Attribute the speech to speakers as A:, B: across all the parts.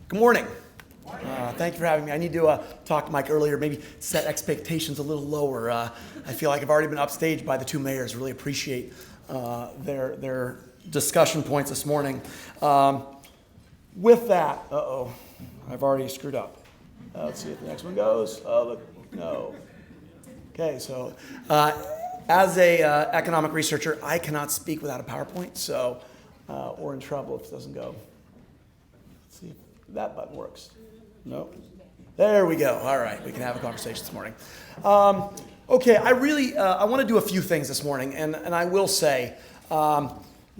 A: Good morning. Thank you for having me. I need to talk to Mike earlier, maybe set expectations a little lower. I feel like I've already been upstaged by the two mayors. Really appreciate their discussion points this morning. With that, I've already screwed up. Let's see if the next one goes. No. Okay, so as a economic researcher, I cannot speak without a PowerPoint, so we're in trouble if it doesn't go. Let's see if that button works. No. There we go. All right, we can have a conversation this morning. Okay, I want to do a few things this morning, and I will say,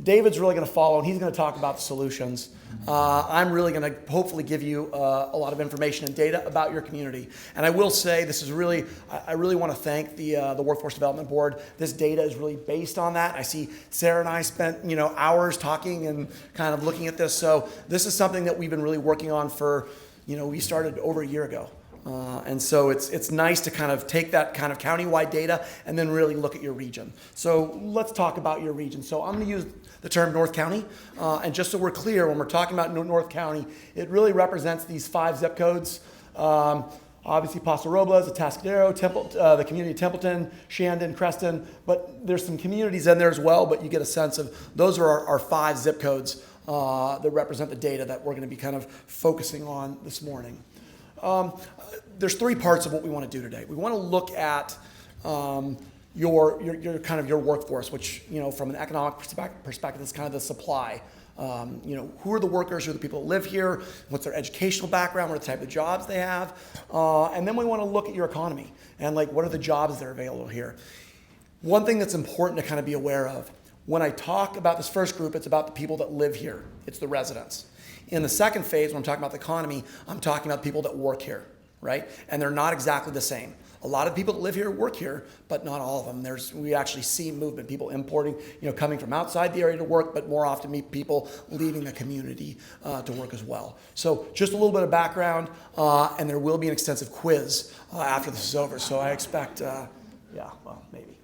A: David's really going to follow, and he's going to talk about the solutions. I'm really going to hopefully give you a lot of information and data about your community. And I will say, I really want to thank the Workforce Development Board. This data is really based on that. I see Sarah and I spent hours talking and kind of looking at this. So this is something that we've been really working on for, we started over a year ago. And so it's nice to kind of take that kind of countywide data and then really look at your region. So let's talk about your region. So I'm going to use the term North County. And just so we're clear, when we're talking about North County, it really represents these 5 zip codes. Obviously Paso Robles, Atascadero, the community of Templeton, Shandon, Creston. But there's some communities in there as well, but you get a sense of those are our 5 zip codes that represent the data that we're going to be kind of focusing on this morning. There's 3 parts of what we want to do today. We want to look at your kind of your workforce, which from an economic perspective is kind of the supply. Who are the workers? Who are the people that live here? What's their educational background? What are the type of jobs they have? And then we want to look at your economy and what are the jobs that are available here. One thing that's important to kind of be aware of, when I talk about this first group, it's about the people that live here. It's the residents. In the second phase, when I'm talking about the economy, I'm talking about people that work here, right? And they're not exactly the same. A lot of people that live here work here, but not all of them. We actually see movement, people importing, coming from outside the area to work, but more often meet people leaving the community to work as well. So just a little bit of background, and there will be an extensive quiz after this is over. So I expect, maybe.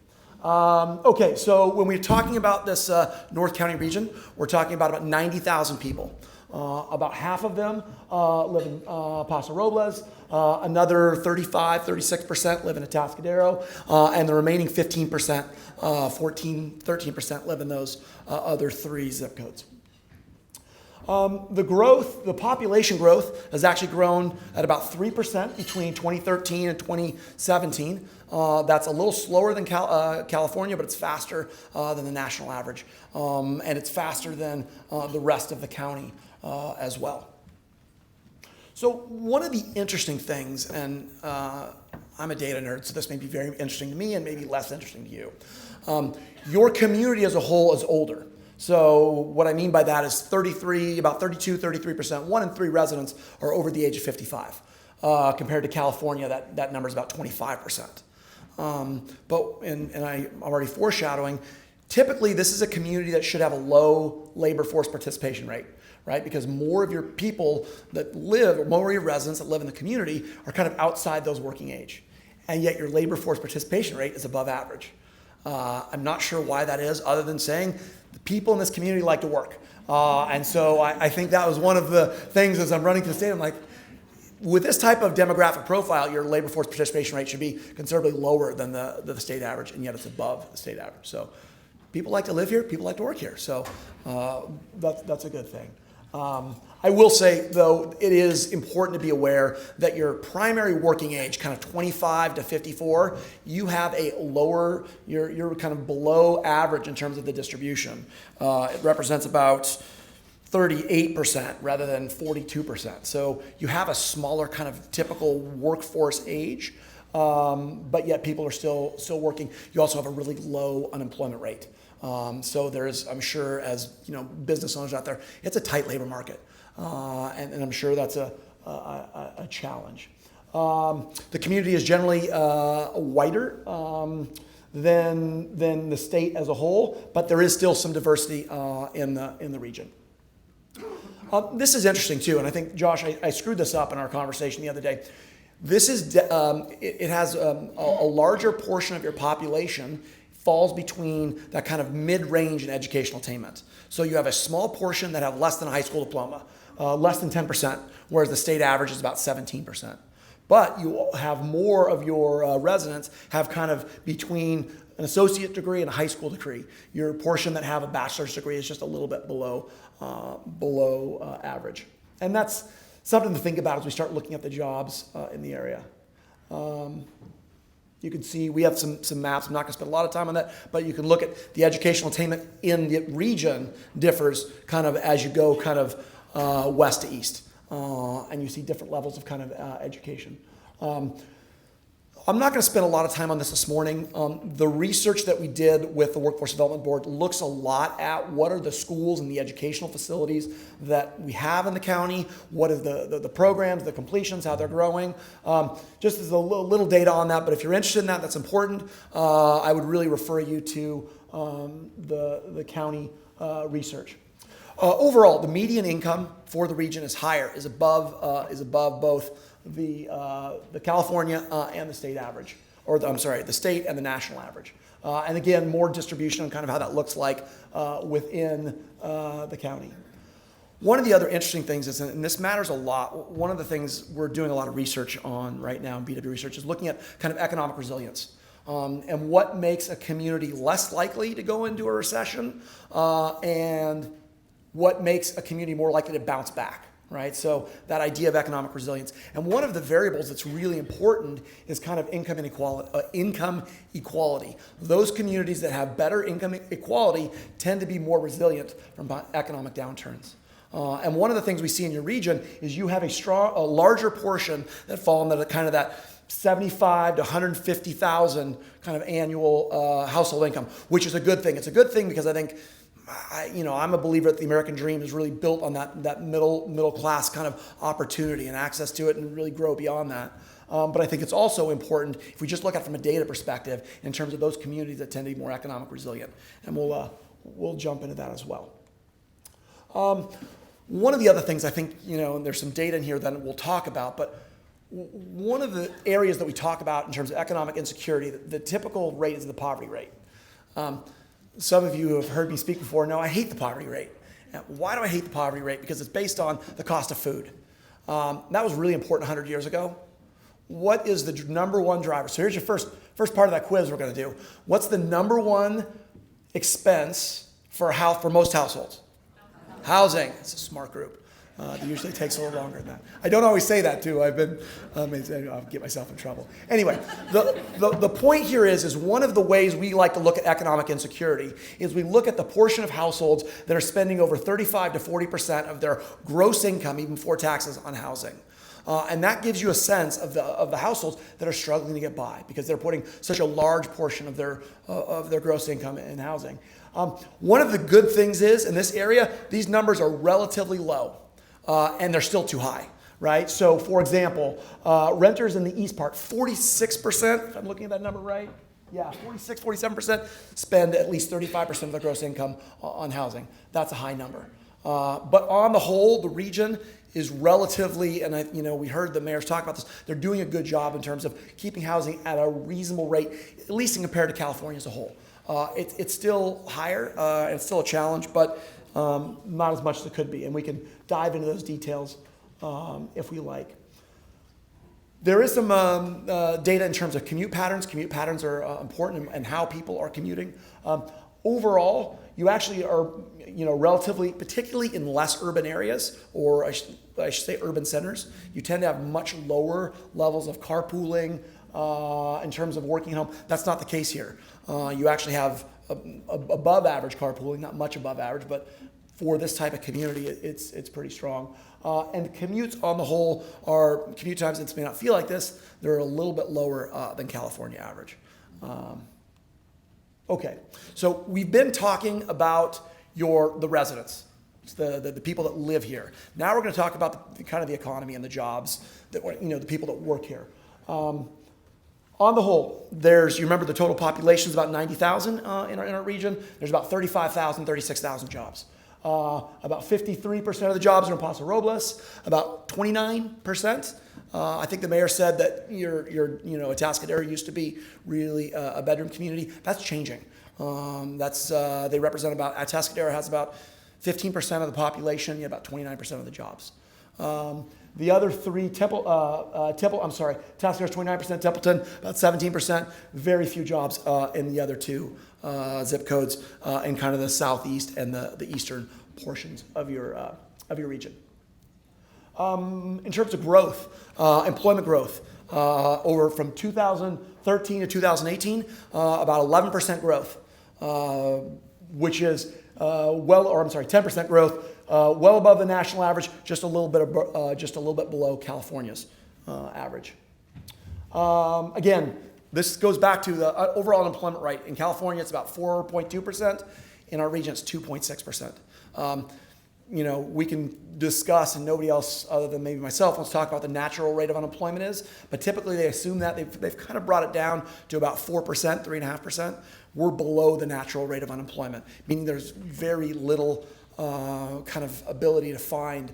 A: Okay, so when we're talking about this North County region, we're talking about 90,000 people. About half of them live in Paso Robles, another 36% live in Atascadero, and the remaining 15%, 13% live in those other 3 zip codes. The population growth has actually grown at about 3% between 2013 and 2017. That's a little slower than California, but it's faster than the national average. And it's faster than the rest of the county as well. So one of the interesting things, and I'm a data nerd, so this may be very interesting to me and maybe less interesting to you. Your community as a whole is older. So what I mean by that is about 33%, 1 in 3 residents are over the age of 55. Compared to California, that number is about 25%. And I'm already foreshadowing, typically this is a community that should have a low labor force participation rate, right? Because more of your people that live, or more of your residents that live in the community are kind of outside those working age. And yet your labor force participation rate is above average. I'm not sure why that is, other than saying the people in this community like to work. And so I think that was one of the things as I'm running through the state, I'm like, with this type of demographic profile, your labor force participation rate should be considerably lower than the state average, and yet it's above the state average. So people like to live here, people like to work here. So that's a good thing. I will say, though, it is important to be aware that your primary working age, kind of 25 to 54, you have a lower, you're kind of below average in terms of the distribution. It represents about 38% rather than 42%. So you have a smaller kind of typical workforce age, but yet people are still working. You also have a really low unemployment rate. So there's, I'm sure, as business owners out there, it's a tight labor market, and I'm sure that's a challenge. The community is generally whiter than the state as a whole, but there is still some diversity in the region. This is interesting too, and I think, Josh, I screwed this up in our conversation the other day. This is it has a larger portion of your population falls between that kind of mid-range in educational attainment. So you have a small portion that have less than a high school diploma, less than 10%, whereas the state average is about 17%. But you have more of your residents have kind of between an associate degree and a high school degree. Your portion that have a bachelor's degree is just a little bit below average. And that's something to think about as we start looking at the jobs in the area. You can see we have some maps. I'm not going to spend a lot of time on that, but you can look at the educational attainment in the region differs kind of as you go kind of west to east. And you see different levels of kind of education. I'm not going to spend a lot of time on this morning. The research that we did with the Workforce Development Board looks a lot at what are the schools and the educational facilities that we have in the county, what are the programs, the completions, how they're growing. Just as a little data on that, but if you're interested in that, that's important. I would really refer you to the county research. Overall, the median income for the region is higher, is above both the California and the state average, or the state and the national average. And again, more distribution on kind of how that looks like within the county. One of the other interesting things is, and this matters a lot, one of the things we're doing a lot of research on right now in BW Research is looking at kind of economic resilience. And what makes a community less likely to go into a recession, and what makes a community more likely to bounce back, right? So that idea of economic resilience. And one of the variables that's really important is kind of income equality. Those communities that have better income equality tend to be more resilient from economic downturns. And one of the things we see in your region is you have a larger portion that fall into that 75 to 150,000 kind of annual household income, which is a good thing. It's a good thing because I think I'm a believer that the American dream is really built on that middle class kind of opportunity and access to it, and really grow beyond that. But I think it's also important if we just look at it from a data perspective in terms of those communities that tend to be more economic resilient, and we'll jump into that as well. One of the other things I think, and there's some data in here that we'll talk about, but one of the areas that we talk about in terms of economic insecurity, the typical rate is the poverty rate. Some of you who have heard me speak before know I hate the poverty rate. Why do I hate the poverty rate? Because it's based on the cost of food. That was really important 100 years ago. What is the number one driver? So here's your first part of that quiz we're going to do. What's the number one expense for most households? Housing. It's a smart group. It usually takes a little longer than that. I don't always say that too. I'll get myself in trouble. Anyway, the point here is one of the ways we like to look at economic insecurity is we look at the portion of households that are spending over 35 to 40% of their gross income, even before taxes, on housing. And that gives you a sense of the households that are struggling to get by because they're putting such a large portion of their gross income in housing. One of the good things is in this area, these numbers are relatively low. And they're still too high, right? So, for example, renters in the east part, 46%, if I'm looking at that number right, 47% spend at least 35% of their gross income on housing. That's a high number. But on the whole, the region is relatively, and we heard the mayors talk about this, they're doing a good job in terms of keeping housing at a reasonable rate, at least compared to California as a whole. It's still higher, and it's still a challenge, but not as much as it could be, and we can dive into those details if we like. There is some data in terms of commute patterns. Commute patterns are important and how people are commuting. Overall, you actually are, relatively, particularly in less urban areas, or I should say urban centers, you tend to have much lower levels of carpooling in terms of working home. That's not the case here. You actually have above average carpooling, not much above average, but for this type of community, it's pretty strong. And commutes on the whole commute times, it may not feel like this, they're a little bit lower than California average. Okay, so we've been talking about the residents, the people that live here. Now we're going to talk about the economy and the jobs, the people that work here. On the whole, you remember the total population is about 90,000 in our region. There's about 35,000, 36,000 jobs. About 53% of the jobs are in Paso Robles. About 29%. I think the mayor said that Atascadero used to be really a bedroom community. That's changing. They represent Atascadero has about 15% of the population, about 29% of the jobs. The other three, Atascadero is 29%, Templeton about 17%. Very few jobs in the other two zip codes in kind of the southeast and the eastern portions of your region. In terms of growth, employment growth, over from 2013 to 2018, about 11% growth, which is 10% growth, well above the national average, just a little bit below California's average. Again, this goes back to the overall unemployment rate. In California, it's about 4.2%. In our region, it's 2.6%. We can discuss, and nobody else other than maybe myself wants to talk about the natural rate of unemployment is, but typically they assume that they've kind of brought it down to about 4%, 3.5%. We're below the natural rate of unemployment, meaning there's very little kind of ability to find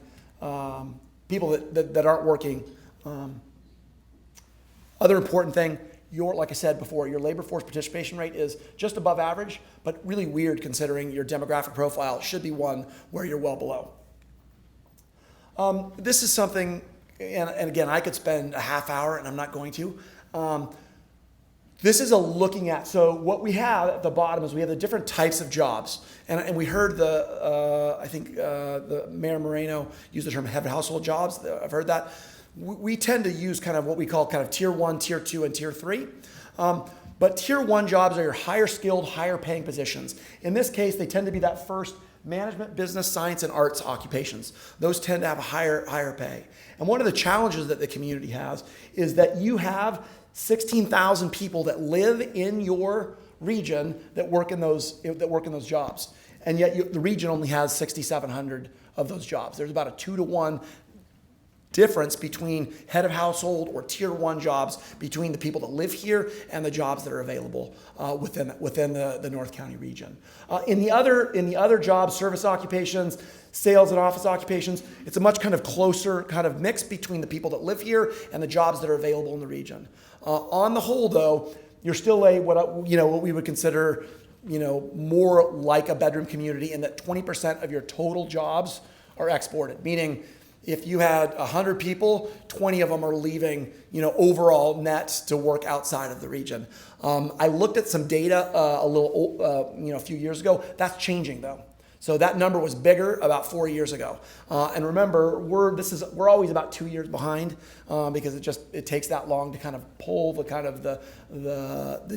A: people that aren't working. Other important thing, like I said before, your labor force participation rate is just above average, but really weird considering your demographic profile. It should be one where you're well below. This is something, and again, I could spend a half hour, and I'm not going to. This is looking at, so what we have at the bottom is we have the different types of jobs. And we heard the Mayor Moreno use the term head household jobs. I've heard that. We tend to use kind of what we call kind of tier 1, tier 2, and tier 3. But tier 1 jobs are your higher skilled, higher paying positions. In this case, they tend to be that first management, business, science, and arts occupations. Those tend to have a higher pay. And one of the challenges that the community has is that you have 16,000 people that live in your region that work in those jobs. And yet the region only has 6,700 of those jobs. There's about a 2-to-1 difference between head of household or tier 1 jobs between the people that live here and the jobs that are available within the North County region. In the other jobs, service occupations, sales and office occupations, it's a much kind of closer kind of mix between the people that live here and the jobs that are available in the region. On the whole, though, you're still what we would consider more like a bedroom community in that 20% of your total jobs are exported, meaning if you had 100 people, 20 of them are leaving, overall net to work outside of the region. I looked at some data a few years ago. That's changing though. So that number was bigger about 4 years ago. And remember, we're always about 2 years behind because it takes that long to kind of pull the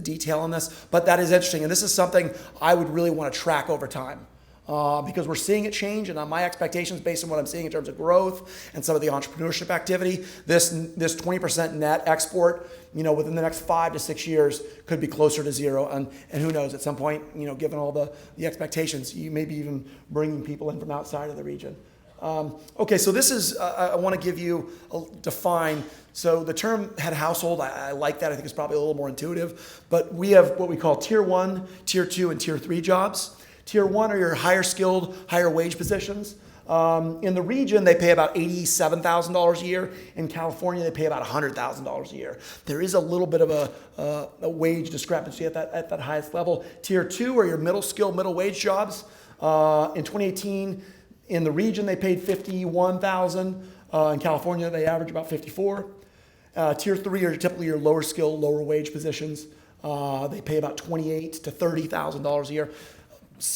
A: detail on this. But that is interesting, and this is something I would really want to track over time. Because we're seeing it change, and on my expectations based on what I'm seeing in terms of growth and some of the entrepreneurship activity, this 20% net export, within the next 5 to 6 years could be closer to zero, and who knows, at some point, given all the expectations, you may be even bringing people in from outside of the region. Okay, so this is, I want to give you, define, so the term head household, I like that, I think it's probably a little more intuitive, but we have what we call tier 1, tier 2, and tier 3 jobs. Tier 1 are your higher skilled, higher wage positions. In the region, they pay about $87,000 a year. In California, they pay about $100,000 a year. There is a little bit of a wage discrepancy at that highest level. Tier 2 are your middle skilled, middle wage jobs. In 2018, in the region, they paid $51,000. In California, they average about $54,000. Tier 3 are typically your lower skilled, lower wage positions. They pay about $28,000 to $30,000 a year.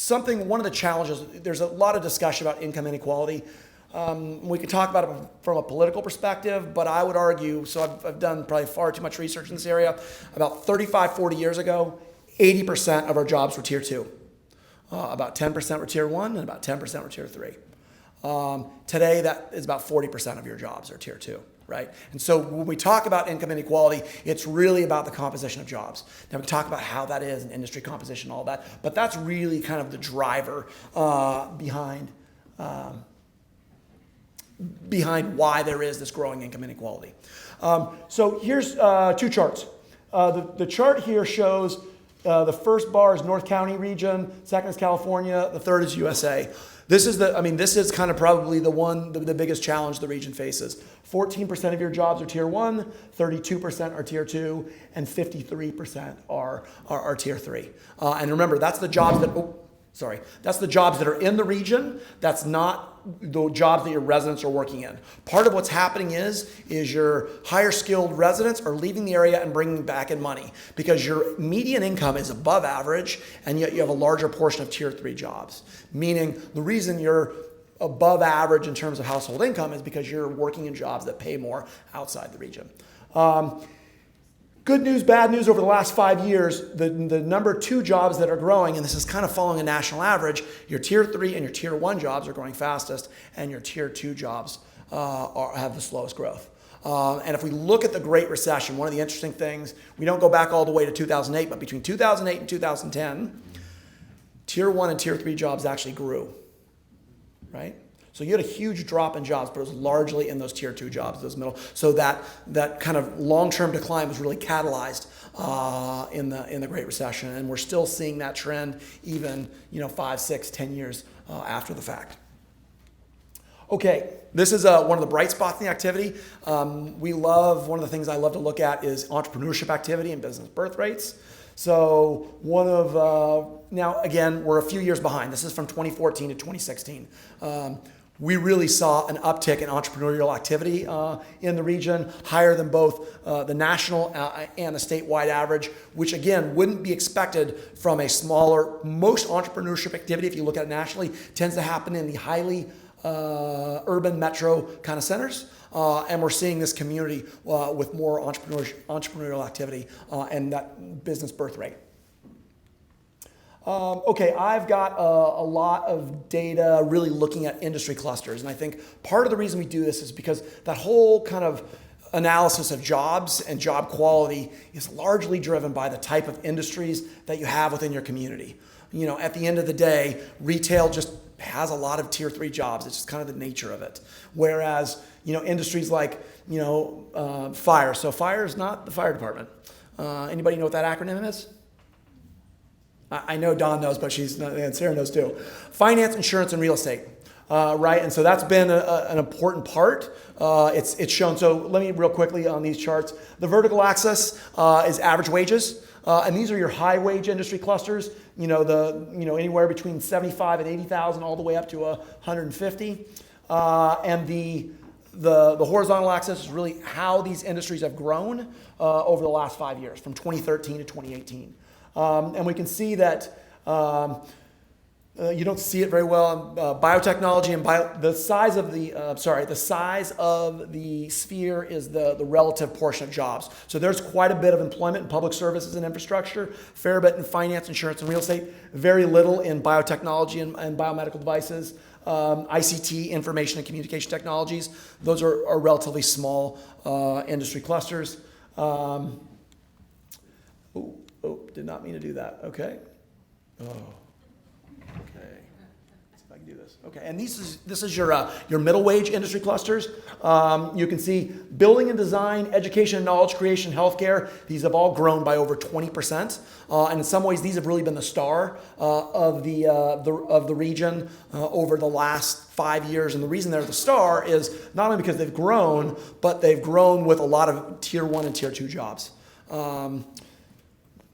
A: One of the challenges, there's a lot of discussion about income inequality. We can talk about it from a political perspective, but I would argue, so I've done probably far too much research in this area, about 35, 40 years ago, 80% of our jobs were tier 2. About 10% were tier 1 and about 10% were tier 3. Today, that is about 40% of your jobs are tier 2. Right? And so when we talk about income inequality, it's really about the composition of jobs. Now we can talk about how that is and industry composition, all that, but that's really kind of the driver behind why there is this growing income inequality. So here's 2 charts. The chart here shows the first bar is North County region, second is California, the third is USA. This is kind of probably the biggest challenge the region faces. 14% of your jobs are tier 1, 32% are tier 2, and 53% are tier 3. And remember, that's the jobs that, That's the jobs that are in the region. That's not the jobs that your residents are working in. Part of what's happening is your higher skilled residents are leaving the area and bringing back in money because your median income is above average, and yet you have a larger portion of tier 3 jobs. Meaning the reason you're above average in terms of household income is because you're working in jobs that pay more outside the region. Good news, bad news, over the last 5 years, the number 2 jobs that are growing, and this is kind of following a national average, your tier 3 and your tier 1 jobs are growing fastest, and your tier 2 jobs have the slowest growth. And if we look at the Great Recession, one of the interesting things, we don't go back all the way to 2008, but between 2008 and 2010, tier 1 and tier 3 jobs actually grew, right? So you had a huge drop in jobs, but it was largely in those tier 2 jobs, those middle. So that kind of long-term decline was really catalyzed in the Great Recession, and we're still seeing that trend even 5, 6, 10 years after the fact. Okay, this is one of the bright spots in the activity. One of the things I love to look at is entrepreneurship activity and business birth rates. So now again, we're a few years behind. This is from 2014 to 2016. We really saw an uptick in entrepreneurial activity in the region, higher than both the national and the statewide average, which again wouldn't be expected from a smaller. Most entrepreneurship activity, if you look at it nationally, tends to happen in the highly urban metro kind of centers. And we're seeing this community with more entrepreneurial activity and that business birth rate. Okay, I've got a lot of data really looking at industry clusters. And I think part of the reason we do this is because that whole kind of analysis of jobs and job quality is largely driven by the type of industries that you have within your community. At the end of the day, retail just has a lot of tier 3 jobs. It's just kind of the nature of it. Whereas, industries like, fire. So fire is not the fire department. Anybody know what that acronym is? I know Dawn knows, but and Sarah knows too. Finance, insurance, and real estate, right? And so that's been an important part. It's shown. So let me real quickly on these charts. The vertical axis is average wages, and these are your high wage industry clusters. Anywhere between 75 and 80,000, all the way up to 150. And the horizontal axis is really how these industries have grown over the last 5 years, from 2013 to 2018. And we can see that you don't see it very well. Biotechnology and the size of the sphere is the relative portion of jobs. So there's quite a bit of employment in public services and infrastructure, fair bit in finance, insurance, and real estate, very little in biotechnology and biomedical devices. ICT, information and communication technologies, those are relatively small industry clusters. Did not mean to do that. Okay. Okay. Let's see if I can do this. Okay, and this is your middle wage industry clusters. You can see building and design, education and knowledge creation, healthcare. These have all grown by over 20%, and in some ways these have really been the star of the region over the last 5 years. And the reason they're the star is not only because they've grown, but they've grown with a lot of tier 1 and tier 2 jobs.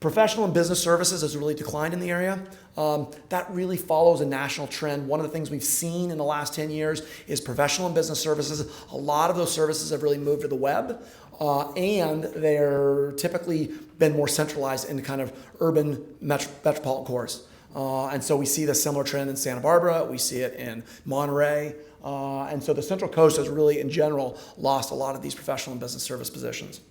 A: Professional and business services has really declined in the area. That really follows a national trend. One of the things we've seen in the last 10 years is professional and business services. A lot of those services have really moved to the web, and they're typically been more centralized in kind of urban metropolitan cores. And so we see the similar trend in Santa Barbara. We see it in Monterey. And so the Central Coast has really, in general, lost a lot of these professional and business service positions.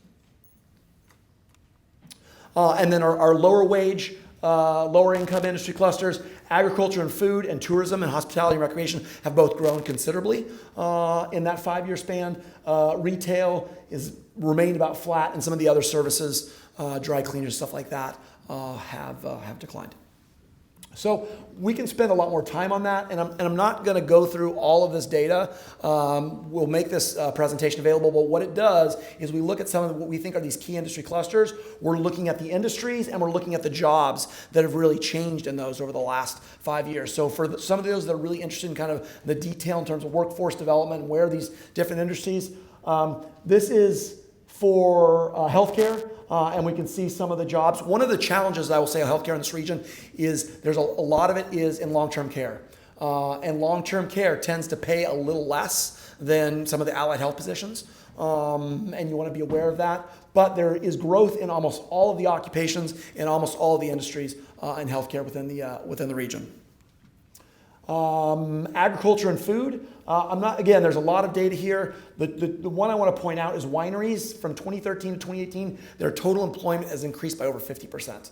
A: And then our lower wage, lower income industry clusters, agriculture and food, and tourism and hospitality and recreation have both grown considerably in that 5-year span. Retail is remained about flat, and some of the other services, dry cleaners, stuff like that, have declined. So we can spend a lot more time on that, and I'm not going to go through all of this data. We'll make this presentation available, but what it does is we look at some of what we think are these key industry clusters. We're looking at the industries, and we're looking at the jobs that have really changed in those over the last 5 years. So for some of those that are really interested in kind of the detail in terms of workforce development and where these different industries, this is for healthcare, and we can see some of the jobs. One of the challenges I will say of healthcare in this region is there's a lot of it is in long-term care. And long-term care tends to pay a little less than some of the allied health positions. And you want to be aware of that. But there is growth in almost all of the occupations in almost all of the industries in healthcare within the region. Agriculture and food. Again, there's a lot of data here. The one I want to point out is wineries. From 2013 to 2018, their total employment has increased by over 50%.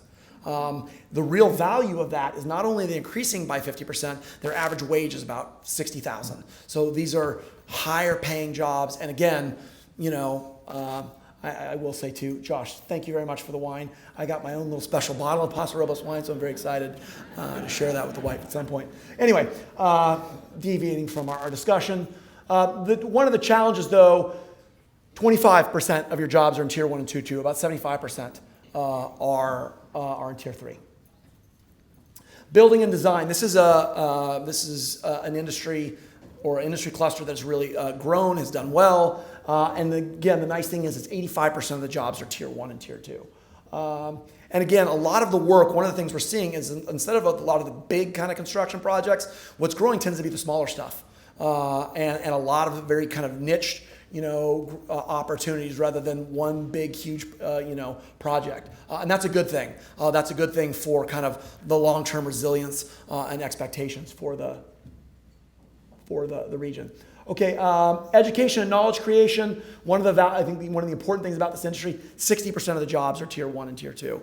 A: The real value of that is not only the increasing by 50%, their average wage is about $60,000. So these are higher paying jobs. And again, I will say too, Josh, thank you very much for the wine. I got my own little special bottle of Paso Robles wine, so I'm very excited to share that with the wife at some point. Anyway, deviating from our discussion, one of the challenges though, 25% of your jobs are in Tier 1 and Tier 2, about 75% are in Tier 3. Building and design. This is an industry or an industry cluster that's really grown, has done well. And again, the nice thing is it's 85% of the jobs are Tier 1 and Tier 2. And again, a lot of the work, one of the things we're seeing is instead of a lot of the big kind of construction projects, what's growing tends to be the smaller stuff. And a lot of very kind of niche opportunities rather than one big, huge, project. And that's a good thing. That's a good thing for kind of the long-term resilience and expectations for the region. Okay, education and knowledge creation. I think one of the important things about this industry, 60% of the jobs are Tier 1 and Tier 2.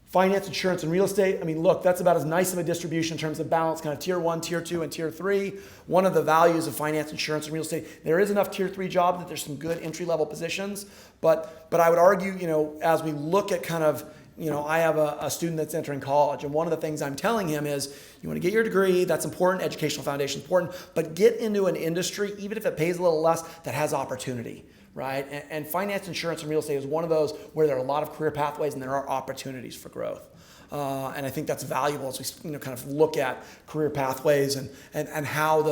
A: Finance, insurance, and real estate. I mean, look, that's about as nice of a distribution in terms of balance, kind of Tier 1, Tier 2, and Tier 3. One of the values of finance, insurance, and real estate, there is enough Tier 3 jobs that there's some good entry-level positions. But I would argue, as we look at kind of, I have a student that's entering college, and one of the things I'm telling him is, you want to get your degree, that's important, educational foundation is important, but get into an industry, even if it pays a little less, that has opportunity. Right? And finance, insurance, and real estate is one of those where there are a lot of career pathways and there are opportunities for growth. And I think that's valuable as we kind of look at career pathways and how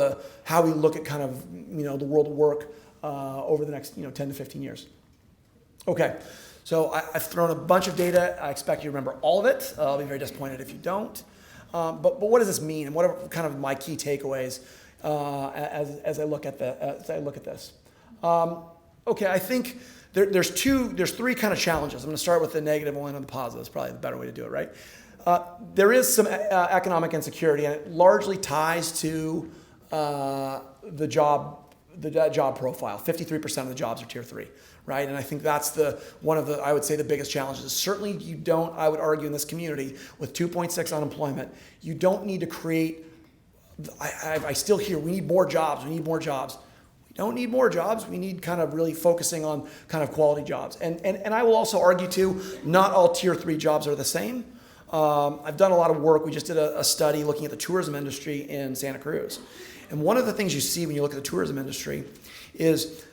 A: we look at kind of the world of work over the next 10 to 15 years. Okay, so I've thrown a bunch of data. I expect you to remember all of it. I'll be very disappointed if you don't. But what does this mean, and what are kind of my key takeaways as I look at this? Okay, I think there's three kind of challenges. I'm going to start with the negative and end on the positive. That's probably the better way to do it, right? There is some economic insecurity, and it largely ties to the job profile. 53% of the jobs are Tier 3, right? And I think that's one of the, I would say, the biggest challenges. Certainly you don't, I would argue, in this community with 2.6 unemployment, you don't need to create, I still hear, we need more jobs, we need more jobs. We don't need more jobs. We need kind of really focusing on kind of quality jobs. And I will also argue too, not all Tier 3 jobs are the same. I've done a lot of work. We just did a study looking at the tourism industry in Santa Cruz. And one of the things you see when you look at the tourism industry is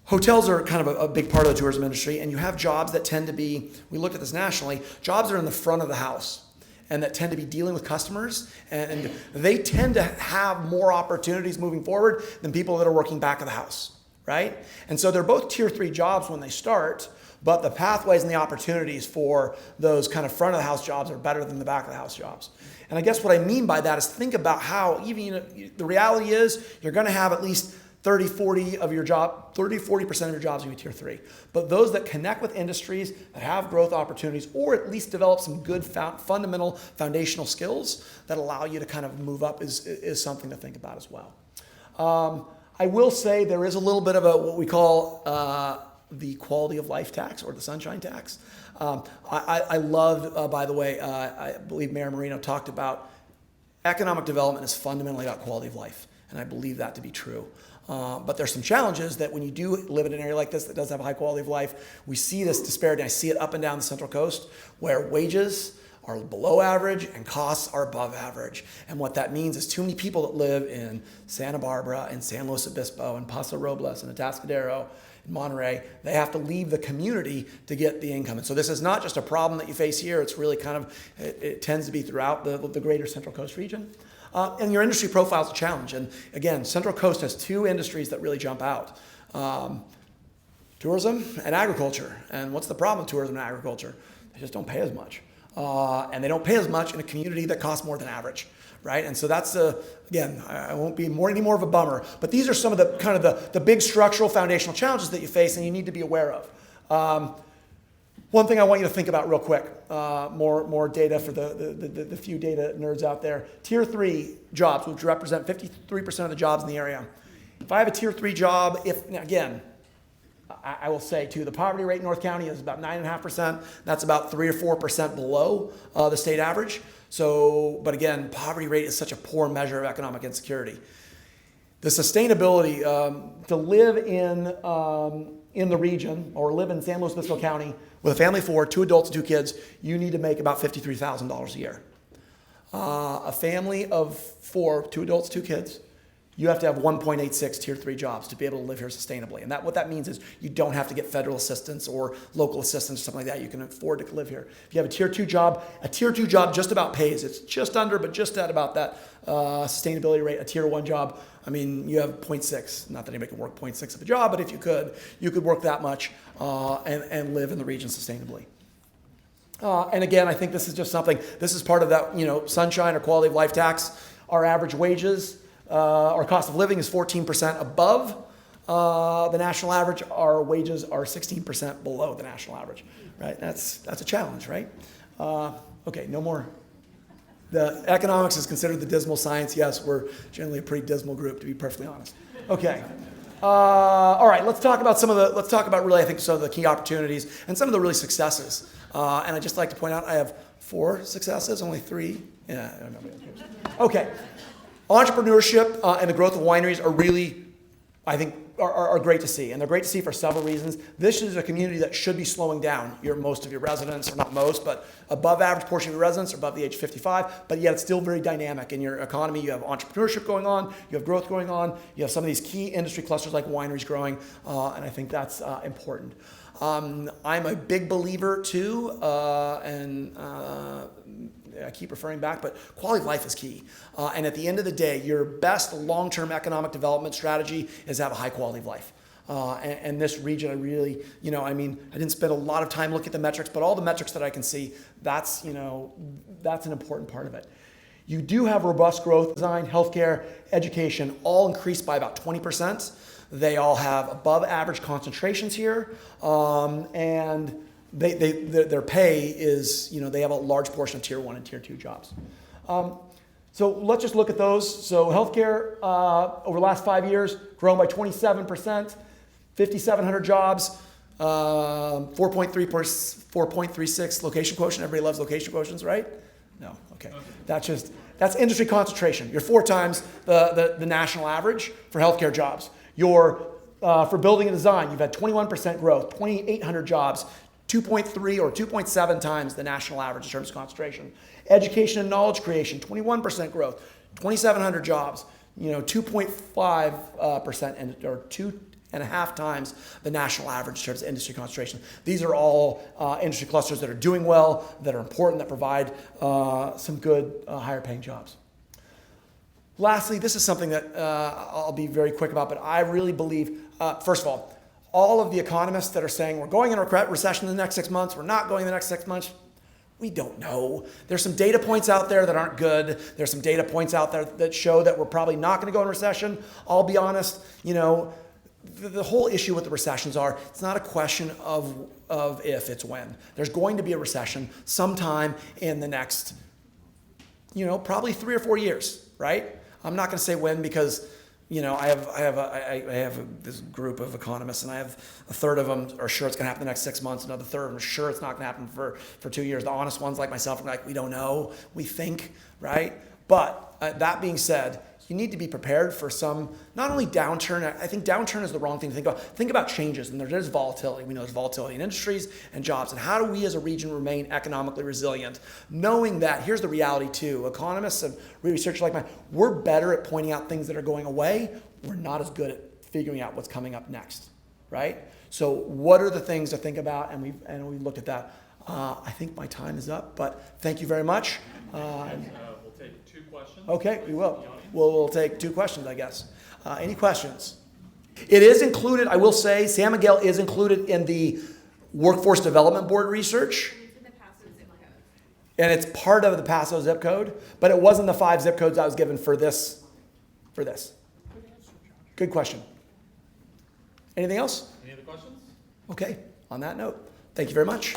A: hotels are kind of a big part of the tourism industry, and you have jobs that tend to be, we looked at this nationally, jobs that are in the front of the house and that tend to be dealing with customers, and they tend to have more opportunities moving forward than people that are working back of the house, right? And so they're both Tier 3 jobs when they start, but the pathways and the opportunities for those kind of front of the house jobs are better than the back of the house jobs. And I guess what I mean by that is think about how even, the reality is you're gonna have at least 40% of your jobs will be Tier 3. But those that connect with industries that have growth opportunities or at least develop some good fundamental foundational skills that allow you to kind of move up is something to think about as well. I will say there is a little bit of what we call the quality of life tax or the sunshine tax. I love, by the way, I believe Mayor Marino talked about economic development is fundamentally about quality of life, and I believe that to be true. But there's some challenges that when you do live in an area like this that does have a high quality of life, we see this disparity. I see it up and down the Central Coast where wages are below average and costs are above average. And what that means is too many people that live in Santa Barbara and San Luis Obispo and Paso Robles and Atascadero and Monterey, they have to leave the community to get the income. And so this is not just a problem that you face here. It's really kind of, it tends to be throughout the greater Central Coast region. And your industry profile is a challenge. And again, Central Coast has two industries that really jump out. Tourism and agriculture. And what's the problem with tourism and agriculture? They just don't pay as much. And they don't pay as much in a community that costs more than average, right? And so that's, again, I won't be any more of a bummer, but these are some of the kind of the big structural foundational challenges that you face and you need to be aware of. One thing I want you to think about real quick, more data for the few data nerds out there. Tier 3 jobs, which represent 53% of the jobs in the area. If I have a tier 3 job, again, I will say too, the poverty rate in North County is about 9.5%. That's about 3 or 4% below the state average. So, but again, poverty rate is such a poor measure of economic insecurity. The sustainability to live in the region or live in San Luis Obispo County with a family of 4, 2 adults and 2 kids, you need to make about $53,000 a year. A family of 4, 2 adults, 2 kids, you have to have 1.86 tier 3 jobs to be able to live here sustainably. And what that means is you don't have to get federal assistance or local assistance or something like that. You can afford to live here. If you have a tier 2 job just about pays. It's just under, but just at about that sustainability rate. A tier 1 job, I mean, you have 0.6. Not that anybody can work 0.6 of a job, but if you could work that much and live in the region sustainably. And again, I think this is just something, this is part of that, sunshine or quality of life tax. Our average wages, our cost of living is 14% above the national average. Our wages are 16% below the national average, right? That's a challenge, right? Okay, no more. The economics is considered the dismal science. Yes, we're generally a pretty dismal group, to be perfectly honest. Okay. All right, let's talk about really, I think, some of the key opportunities and some of the really successes. And I'd just like to point out I have 4 successes, only 3. Yeah, I don't know. Okay. Entrepreneurship and the growth of wineries are really, I think, are great to see. And they're great to see for several reasons. This is a community that should be slowing down. Most of your residents, or not most, but above average portion of your residents are above the age of 55, but yet it's still very dynamic. In your economy, you have entrepreneurship going on, you have growth going on, you have some of these key industry clusters like wineries growing, and I think that's important. I'm a big believer too, I keep referring back, but quality of life is key. And at the end of the day, your best long-term economic development strategy is to have a high quality of life. And this region, I really, I didn't spend a lot of time looking at the metrics, but all the metrics that I can see, that's an important part of it. You do have robust growth, design, healthcare, education, all increased by about 20%. They all have above average concentrations here, and their pay is, they have a large portion of tier 1 and tier 2 jobs. So let's just look at those. So healthcare over the last 5 years, grown by 27%, 5,700 jobs, 4.36 location quotient. Everybody loves location quotients, right? No, okay. That's industry concentration. You're 4 times the national average for healthcare jobs. For building and design, you've had 21% growth, 2,800 jobs, 2.3 or 2.7 times the national average in terms of concentration. Education and knowledge creation, 21% growth, 2,700 jobs, 2.5% or 2.5 times the national average in terms of industry concentration. These are all industry clusters that are doing well, that are important, that provide some good higher paying jobs. Lastly, this is something that I'll be very quick about, but I really believe, first of all of the economists that are saying we're going in a recession in the next 6 months, we're not going in the next 6 months, we don't know. There's some data points out there that aren't good. There's some data points out there that show that we're probably not going to go in recession. I'll be honest, the whole issue with the recessions it's not a question of if, it's when. There's going to be a recession sometime in the next, probably 3 or 4 years, right? I'm not going to say when because I have this group of economists, and I have a third of them are sure it's going to happen in the next 6 months. Another third of them are sure it's not going to happen for 2 years. The honest ones like myself are like, we don't know, we think, right? But that being said, you need to be prepared for some, not only downturn, I think downturn is the wrong thing to think about. Think about changes, and there is volatility. We know there's volatility in industries and jobs. And how do we as a region remain economically resilient? Knowing that, here's the reality too. Economists and researchers like mine, we're better at pointing out things that are going away. We're not as good at figuring out what's coming up next, right? So what are the things to think about? And we looked at that. I think my time is up, but thank you very much.
B: We'll take 2 questions.
A: Okay, we will. We'll take 2 questions, I guess. Any questions? It is included, I will say, San Miguel is included in the Workforce Development Board research.
B: It's in the Paso zip code.
A: And it's part of the Paso zip code, but it wasn't the 5 zip codes I was given for this. Good question. Anything else?
C: Any other questions?
A: Okay, on that note, thank you very much.